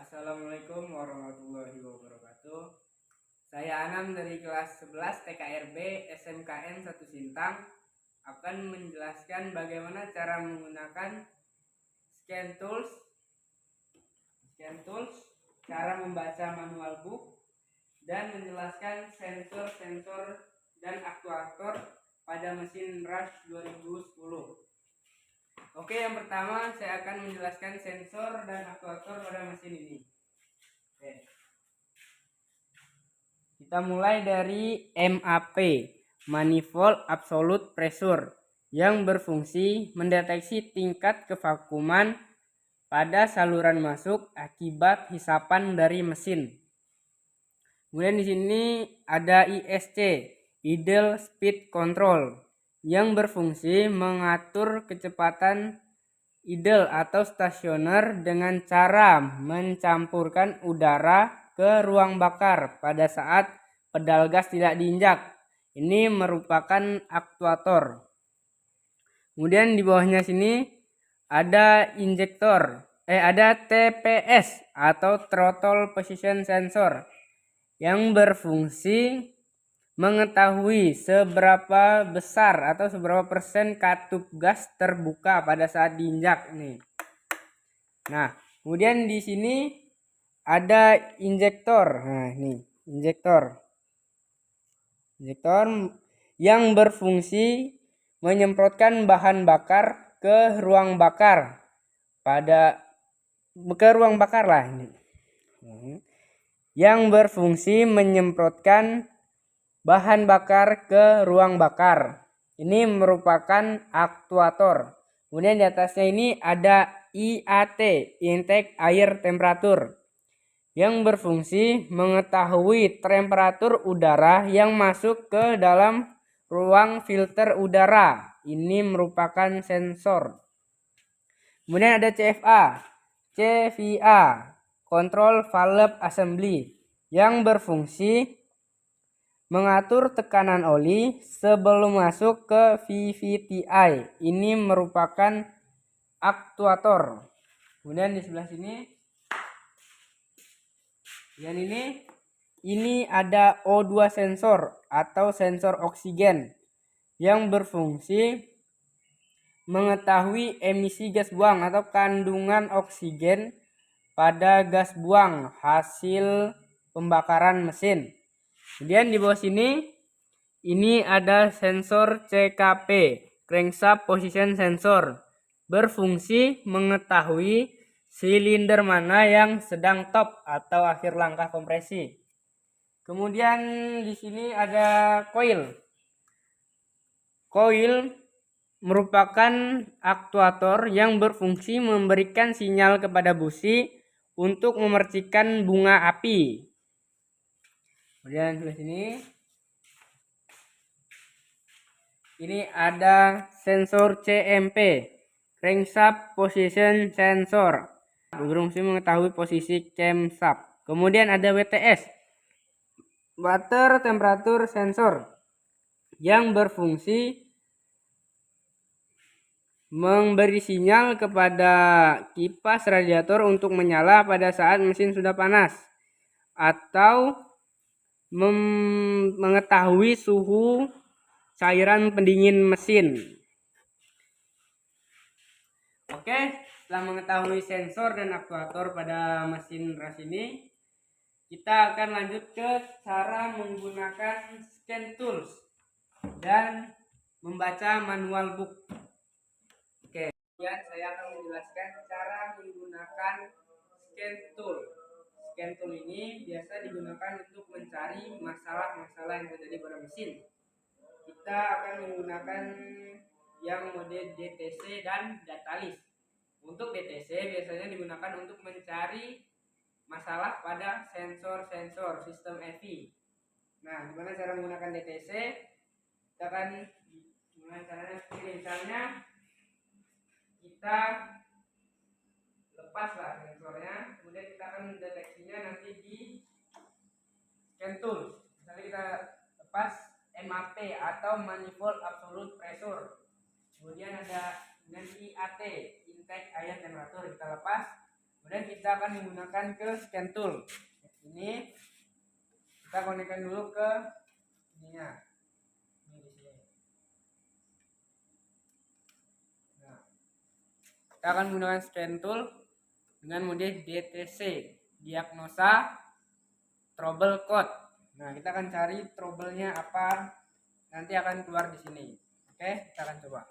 Assalamualaikum warahmatullahi wabarakatuh. Saya Anam dari kelas 11 TKRB SMKN 1 Sintang akan menjelaskan bagaimana cara menggunakan scan tools, cara membaca manual book, dan menjelaskan sensor-sensor dan aktuator pada mesin Rush 2010. Oke, yang pertama saya akan menjelaskan sensor dan aktuator pada mesin ini. Oke. Kita mulai dari MAP, Manifold Absolute Pressure, yang berfungsi mendeteksi tingkat kevakuman pada saluran masuk akibat hisapan dari mesin. Kemudian di sini ada ISC, Idle Speed Control, yang berfungsi mengatur kecepatan idle atau stasioner dengan cara mencampurkan udara ke ruang bakar pada saat pedal gas tidak diinjak. Ini merupakan aktuator. Kemudian di bawahnya sini ada ada TPS atau Throttle Position Sensor, yang berfungsi mengetahui seberapa besar atau seberapa persen katup gas terbuka pada saat diinjak nih. Nah, kemudian di sini ada injektor. Nah, ini injektor yang berfungsi menyemprotkan bahan bakar ke ruang bakar lah ini. Yang berfungsi menyemprotkan bahan bakar ke ruang bakar. Ini merupakan aktuator. Kemudian di atasnya ini ada IAT, Intake Air Temperature, yang berfungsi mengetahui temperatur udara yang masuk ke dalam ruang filter udara. Ini merupakan sensor. Kemudian ada CVA, Control Valve Assembly, yang berfungsi mengatur tekanan oli sebelum masuk ke VVTI. Ini merupakan aktuator. Kemudian di sebelah sini, dan ini ada O2 sensor atau sensor oksigen, yang berfungsi mengetahui emisi gas buang atau kandungan oksigen pada gas buang hasil pembakaran mesin. Kemudian di bawah sini ini ada sensor CKP, Crankshaft Position Sensor, berfungsi mengetahui silinder mana yang sedang top atau akhir langkah kompresi. Kemudian di sini ada coil. Coil merupakan aktuator yang berfungsi memberikan sinyal kepada busi untuk memercikan bunga api. Kemudian di sini ini ada sensor CMP, Crankshaft Position Sensor, berfungsi mengetahui posisi camshaft. Kemudian ada WTS, Water Temperature Sensor, yang berfungsi memberi sinyal kepada kipas radiator untuk menyala pada saat mesin sudah panas, atau mengetahui suhu cairan pendingin mesin. Oke, setelah mengetahui sensor dan aktuator pada mesin Rush ini, kita akan lanjut ke cara menggunakan scan tools dan membaca manual book. Oke, ya, saya akan menjelaskan cara menggunakan scan tool. Scan tool ini biasa digunakan untuk mencari masalah-masalah yang terjadi pada mesin. Kita akan menggunakan yang mode DTC dan Datalist. Untuk DTC biasanya digunakan untuk mencari masalah pada sensor-sensor sistem EV. Nah, gimana cara menggunakan DTC? Kita akan gimana caranya? Misalnya kita lepaslah sensornya, kemudian kita akan mendeteksinya nanti di scan tool. Misalnya kita lepas MAP atau Manifold Absolute Pressure. Kemudian ada dengan IAT, Intake Air Temperature, kita lepas. Kemudian kita akan menggunakan ke scan tool. Ini kita konekkan dulu ke ininya. Ini di sini. Nah, kita akan menggunakan scan tool dengan mode DTC, diagnosa trouble code. Nah, kita akan cari trouble-nya apa, nanti akan keluar di sini. Oke, kita akan coba.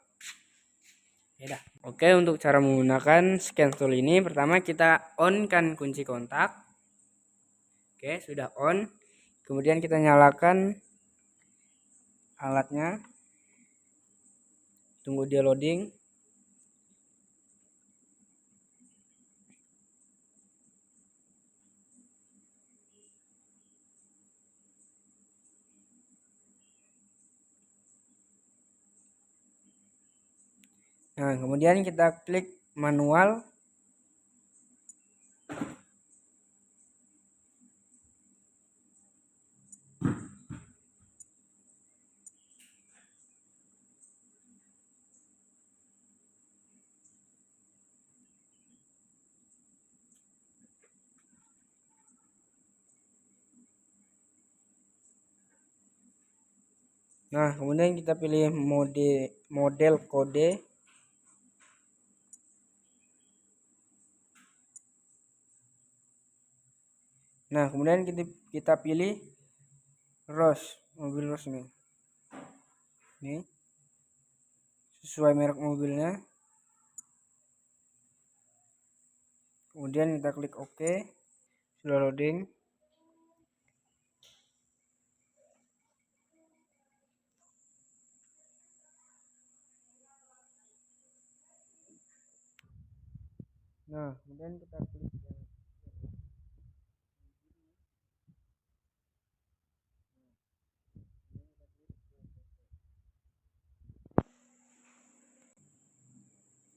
Ya. Oke, untuk cara menggunakan scan tool ini, pertama kita on kan kunci kontak. Oke, sudah on. Kemudian kita nyalakan alatnya. Tunggu dia loading. Nah, kemudian kita klik manual. Nah, kemudian kita pilih model kode. Nah, kemudian kita pilih ROS, mobil ROS nih. Nih. Sesuai merek mobilnya. Kemudian kita klik OK. Sudah loading. Nah, kemudian kita klik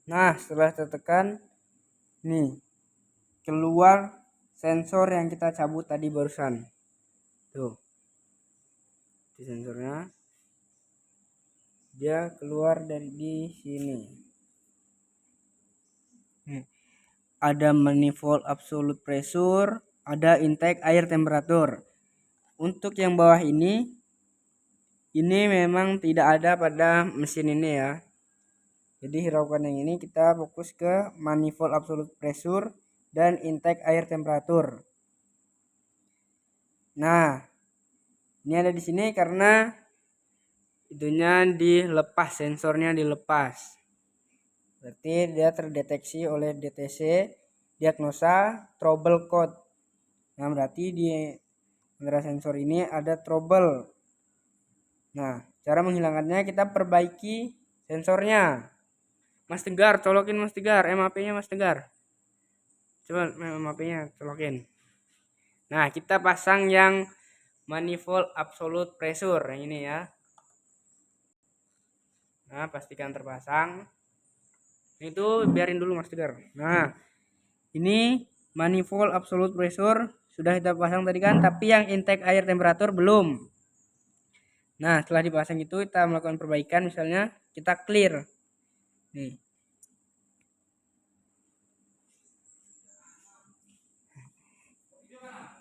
Nah, setelah tertekan, nih keluar sensor yang kita cabut tadi barusan. Tuh, di sensornya dia keluar dari di sini. Ada manifold absolute pressure, ada intake air temperatur. Untuk yang bawah ini memang tidak ada pada mesin ini ya. Jadi hiraukan yang ini kita fokus ke manifold absolute pressure dan intake air temperatur. Nah, ini ada di sini karena itunya dilepas, sensornya dilepas. Berarti dia terdeteksi oleh DTC, diagnosa trouble code. Nah, berarti di antara sensor ini ada trouble. Nah, cara menghilangkannya kita perbaiki sensornya. Mas Tegar, colokin Mas Tegar, MAP-nya Mas Tegar. Coba MAP-nya colokin. Nah, kita pasang yang manifold absolute pressure yang ini ya. Nah, pastikan terpasang. Itu biarin dulu Mas Tegar. Nah, ini manifold absolute pressure sudah kita pasang tadi kan, tapi yang intake air temperatur belum. Nah, setelah dipasang itu kita melakukan perbaikan, misalnya kita clear. Nih.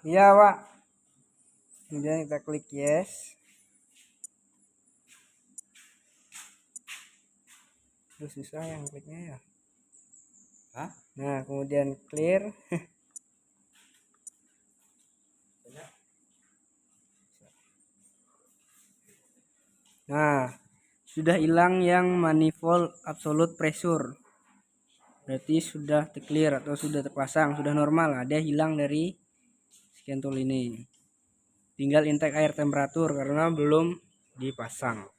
Iya, Pak. Kemudian kita klik yes. Terus susah yang kliknya ya. Hah? Nah, kemudian clear. Nah, sudah hilang yang manifold absolute pressure. Berarti sudah clear atau sudah terpasang, sudah normal. Ada hilang dari scan tool ini. Tinggal intake air temperatur karena belum dipasang.